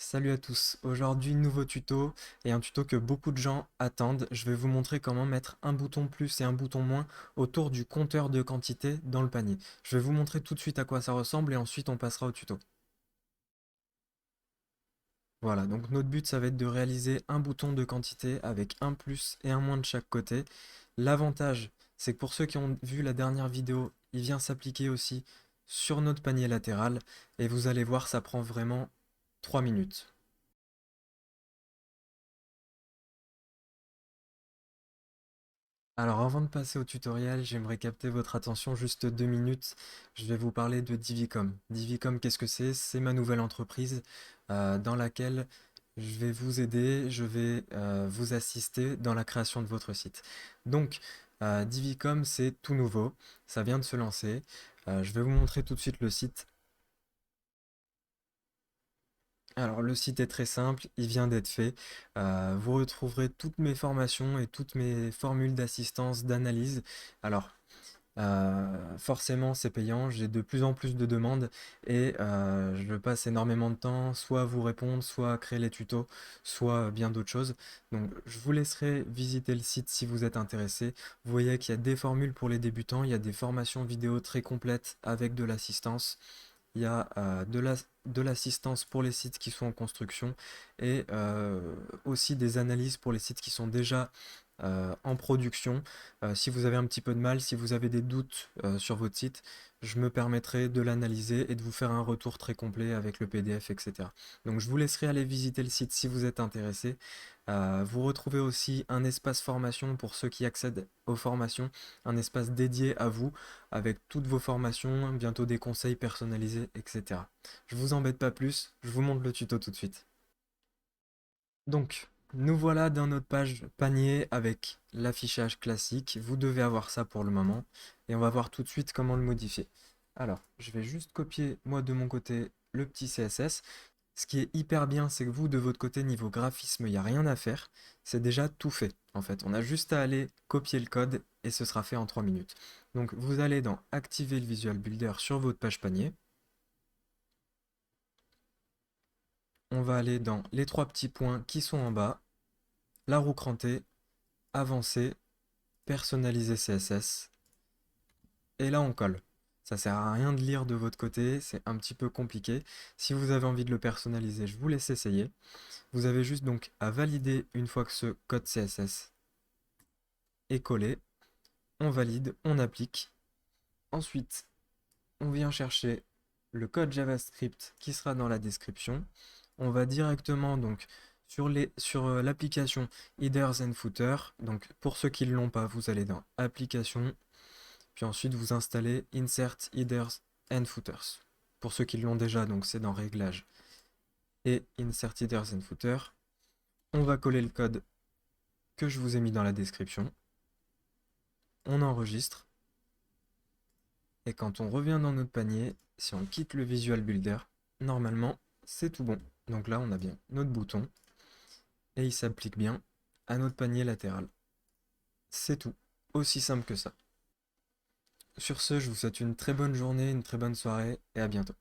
Salut à tous, aujourd'hui nouveau tuto et un tuto que beaucoup de gens attendent. Je vais vous montrer comment mettre un bouton plus et un bouton moins autour du compteur de quantité dans le panier. Je vais vous montrer tout de suite à quoi ça ressemble et ensuite on passera au tuto. Voilà, donc notre but ça va être de réaliser un bouton de quantité avec un plus et un moins de chaque côté. L'avantage, c'est que pour ceux qui ont vu la dernière vidéo, il vient s'appliquer aussi sur notre panier latéral et vous allez voir, ça prend vraiment 3 minutes. Alors avant de passer au tutoriel, j'aimerais capter votre attention juste 2 minutes. Je vais vous parler de Divicom. Divicom, qu'est-ce que c'est? C'est ma nouvelle entreprise dans laquelle je vais vous aider, je vais vous assister dans la création de votre site. Donc, Divicom, c'est tout nouveau, ça vient de se lancer. Je vais vous montrer tout de suite le site. Alors le site est très simple, il vient d'être fait. Vous retrouverez toutes mes formations et toutes mes formules d'assistance, d'analyse. Alors forcément c'est payant, j'ai de plus en plus de demandes et je passe énormément de temps soit à vous répondre, soit à créer les tutos, soit bien d'autres choses. Donc je vous laisserai visiter le site si vous êtes intéressé. Vous voyez qu'il y a des formules pour les débutants, il y a des formations vidéo très complètes avec de l'assistance. Il y a de l'assistance pour les sites qui sont en construction et aussi des analyses pour les sites qui sont déjà en production. Si vous avez un petit peu de mal, si vous avez des doutes sur votre site, je me permettrai de l'analyser et de vous faire un retour très complet avec le PDF, etc. Donc je vous laisserai aller visiter le site si vous êtes intéressé. Vous retrouvez aussi un espace formation pour ceux qui accèdent aux formations, un espace dédié à vous avec toutes vos formations, bientôt des conseils personnalisés, etc. Je vous embête pas plus, je vous montre le tuto tout de suite. Donc, nous voilà dans notre page panier avec l'affichage classique. Vous devez avoir ça pour le moment. Et on va voir tout de suite comment le modifier. Alors, je vais juste copier, moi de mon côté, le petit CSS. Ce qui est hyper bien, c'est que vous, de votre côté, niveau graphisme, il n'y a rien à faire. C'est déjà tout fait, en fait. On a juste à aller copier le code et ce sera fait en 3 minutes. Donc, vous allez dans Activer le Visual Builder sur votre page panier. On va aller dans les trois petits points qui sont en bas, la roue crantée, avancer, personnaliser CSS, et là on colle. Ça sert à rien de lire de votre côté, c'est un petit peu compliqué. Si vous avez envie de le personnaliser, je vous laisse essayer. Vous avez juste donc à valider une fois que ce code CSS est collé. On valide, on applique. Ensuite, on vient chercher le code JavaScript qui sera dans la description. On va directement donc sur l'application Headers and Footer. Donc pour ceux qui ne l'ont pas, vous allez dans Application, puis ensuite vous installez Insert Headers and Footers. Pour ceux qui l'ont déjà, donc c'est dans Réglages et Insert Headers and Footers. On va coller le code que je vous ai mis dans la description. On enregistre. Et quand on revient dans notre panier, si on quitte le Visual Builder, normalement c'est tout bon. Donc là on a bien notre bouton et il s'applique bien à notre panier latéral. C'est tout, aussi simple que ça. Sur ce, je vous souhaite une très bonne journée, une très bonne soirée et à bientôt.